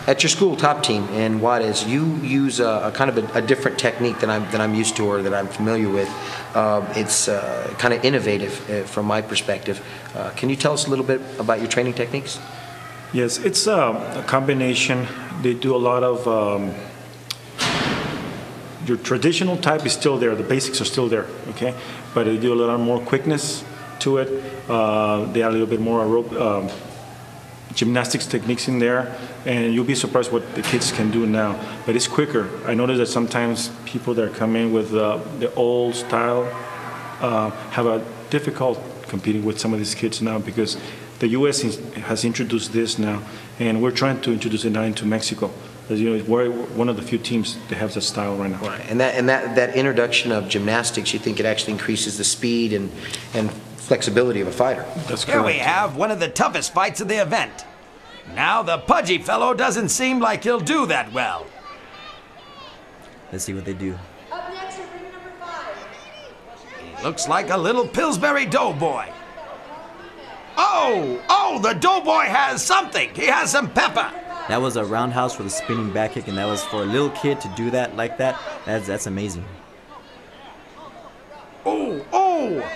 At your school top team in Juarez, you use a kind of a different technique than I'm used to or that I'm familiar with. It's kind of innovative from my perspective. Can you tell us a little bit about your training techniques? Yes, it's a combination. They do a lot of your traditional type is still there. The basics are still there, okay? But they do a little more quickness to it. They add a little bit more gymnastics techniques in there, and you'll be surprised what the kids can do now. But it's quicker. I notice that sometimes people that come in with the old style have a difficult competing with some of these kids now because the U.S. has introduced this now, and we're trying to introduce it now into Mexico. As you know, we're one of the few teams that have that style right now. Right, and that introduction of gymnastics, you think it actually increases the speed and flexibility of a fighter. That's correct. Here we have one of the toughest fights of the event. Now the pudgy fellow doesn't seem like he'll do that well. Let's see what they do. Up next is ring number 5. He looks like a little Pillsbury doughboy. Oh, the doughboy has something. He has some pepper. That was a roundhouse with a spinning back kick, and that was for a little kid to do that like that. That's amazing. Oh!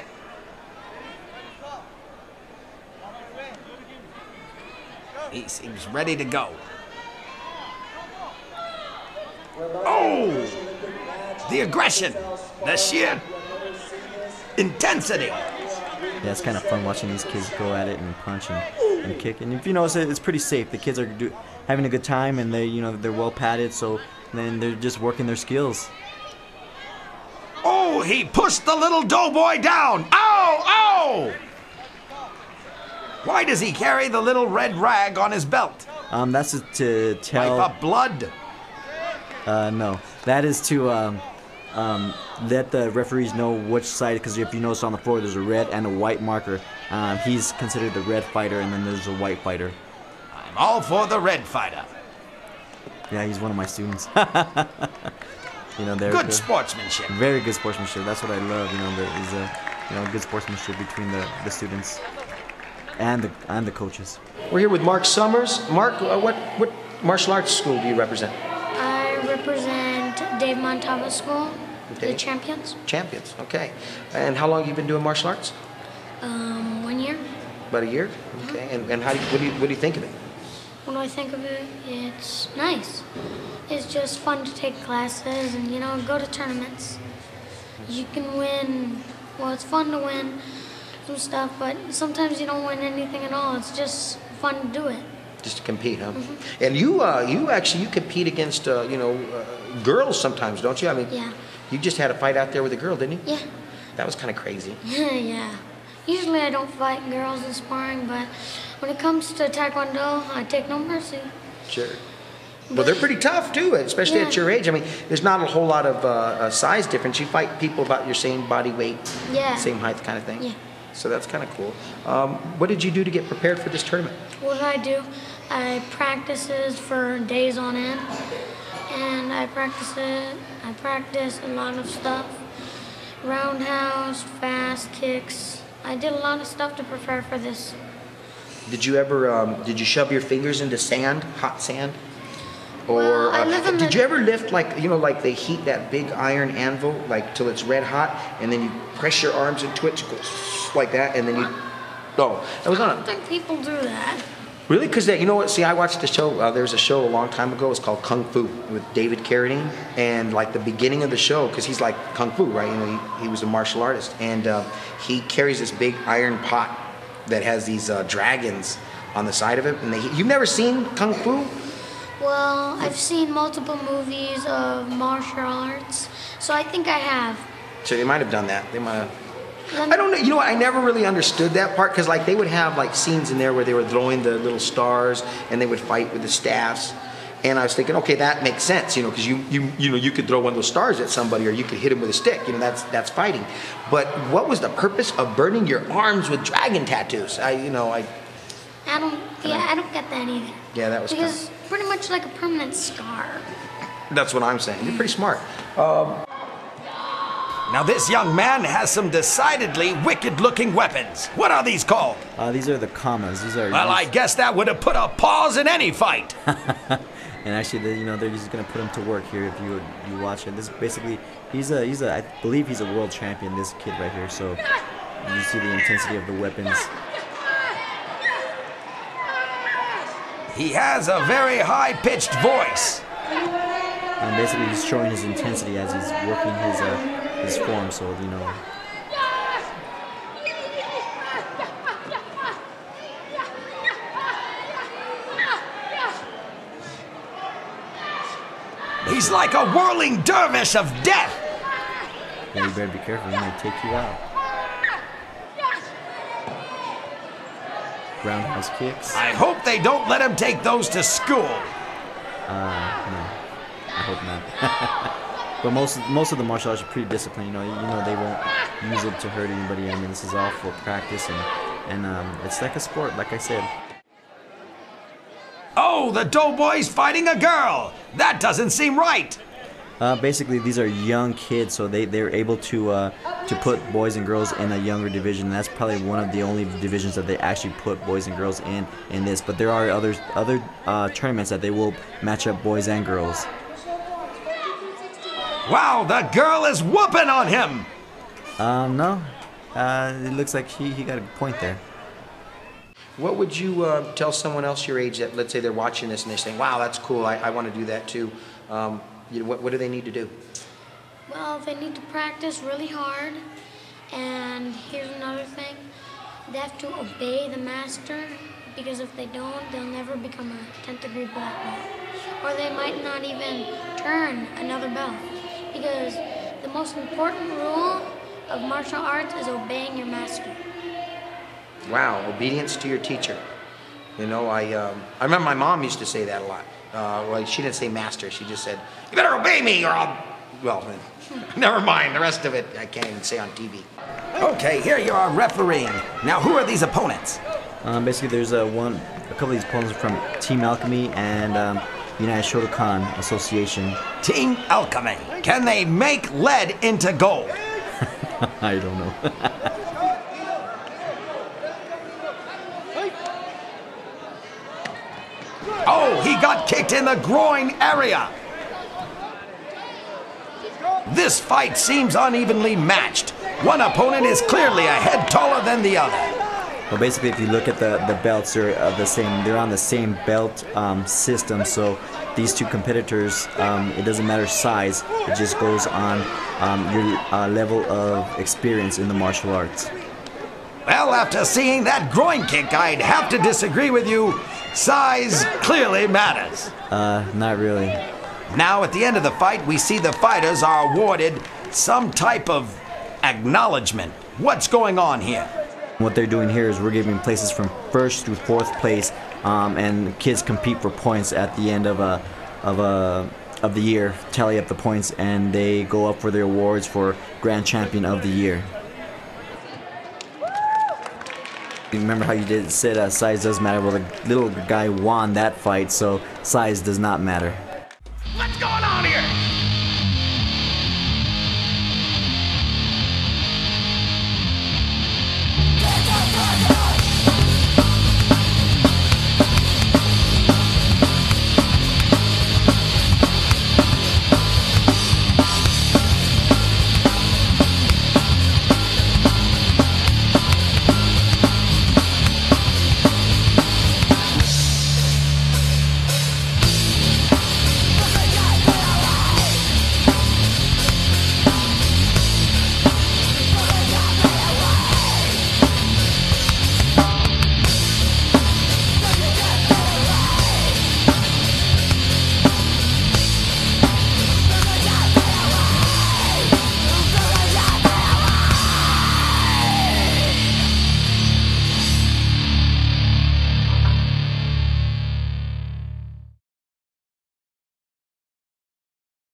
He seems ready to go. Oh! The aggression, the sheer intensity. Yeah, it's kind of fun watching these kids go at it and punch and kick. And if you notice, it's pretty safe. The kids are having a good time, and they're well padded, so then they're just working their skills. Oh, he pushed the little doughboy down. Ow! Why does he carry the little red rag on his belt? That's to tell. Wipe up blood? No, that is to let the referees know which side, because if you notice on the floor there's a red and a white marker. He's considered the red fighter, and then there's a white fighter. I'm all for the red fighter. Yeah, he's one of my students. They're good sportsmanship. Very good sportsmanship. That's what I love. There is good sportsmanship between the students and the coaches. We're here with Mark Summers. Mark, what martial arts school do you represent? I represent Dave Montava School, the Champions. Champions, okay. And how long have you been doing martial arts? 1 year. About a year? Okay. And what do you think of it? What do I think of it? It's nice. It's just fun to take classes and, go to tournaments. You can win. Well, it's fun to win some stuff, but sometimes you don't win anything at all. It's just fun to do it. Just to compete, huh? Mm-hmm. And you compete against girls sometimes, don't you? I mean, yeah. You just had a fight out there with a girl, didn't you? Yeah. That was kind of crazy. Yeah. Usually I don't fight girls in sparring, but when it comes to Taekwondo, I take no mercy. Sure. Well, they're pretty tough too, especially at your age. I mean, there's not a whole lot of size difference. You fight people about your same body weight, same height kind of thing. Yeah. So that's kind of cool. What did you do to get prepared for this tournament? What did I do? I practices for days on end, and I practice a lot of stuff. Roundhouse, fast kicks. I did a lot of stuff to prepare for this. Did you ever, did you shove your fingers into sand, hot sand? Or did you ever lift like they heat that big iron anvil till it's red hot, and then you press your arms into it like that, and then you, that was I don't think people do that. Really? Because you know what? See, I watched the show. There was a show a long time ago. It's called Kung Fu with David Carradine, and the beginning of the show, because he's like Kung Fu, right? He was a martial artist, and he carries this big iron pot that has these dragons on the side of it. And you've never seen Kung Fu? Well, I've seen multiple movies of martial arts, so I think I have. So they might have done that. They might have. I don't know. You know what? I never really understood that part, because they would have scenes in there where they were throwing the little stars and they would fight with the staffs. And I was thinking, okay, that makes sense, because you could throw one of those stars at somebody, or you could hit him with a stick. That's fighting. But what was the purpose of burning your arms with dragon tattoos? I don't get that either. Yeah, that was because pretty much like a permanent scar. That's what I'm saying. You're pretty smart. Now this young man has some decidedly wicked-looking weapons. What are these called? These are the commas. These are. Well, I guess that would have put a pause in any fight. And actually, they're just gonna put him to work here if you watch it. This basically, I believe he's a world champion. This kid right here. So you see the intensity of the weapons. He has a very high-pitched voice. And basically, he's showing his intensity as he's working his form. So He's like a whirling dervish of death. Yeah, you better be careful. He might take you out. Roundhouse kicks. I hope they don't let him take those to school. No, I hope not. But most of the martial arts are pretty disciplined. You know they won't use it to hurt anybody. I mean, this is all for practice, and it's like a sport, like I said. Oh, the doughboy's fighting a girl. That doesn't seem right. Basically, these are young kids, so they're able to put boys and girls in a younger division. That's probably one of the only divisions that they actually put boys and girls in this. But there are other tournaments that they will match up boys and girls. Wow, the girl is whooping on him. No, it looks like he got a point there. What would you tell someone else your age that, let's say they're watching this and they're saying, wow, that's cool, I want to do that too. What do they need to do? Well, they need to practice really hard. And here's another thing. They have to obey the master, because if they don't, they'll never become a 10th degree black belt. Or they might not even turn another belt. Because the most important rule of martial arts is obeying your master. Wow, obedience to your teacher. You know, I remember my mom used to say that a lot. Well, she didn't say master, she just said, you better obey me or I'll, well, never mind, the rest of it I can't even say on TV. Okay, here you are refereeing. Now, who are these opponents? Basically, there's a couple of these opponents from Team Alchemy and United Shotokan Association. Team Alchemy. Can they make lead into gold? I don't know. Oh, he got kicked in the groin area. This fight seems unevenly matched. One opponent is clearly a head taller than the other. Well, basically, if you look at the belts, they're the same. They're on the same belt system. So these two competitors, it doesn't matter size. It just goes on your level of experience in the martial arts. Well, after seeing that groin kick, I'd have to disagree with you. Size clearly matters. Not really. Now, at the end of the fight, we see the fighters are awarded some type of acknowledgement. What's going on here? What they're doing here is we're giving places from 1st through 4th place, and kids compete for points at the end of the year, tally up the points, and they go up for their awards for Grand Champion of the Year. Remember how you said size does matter? Well, the little guy won that fight, so size does not matter.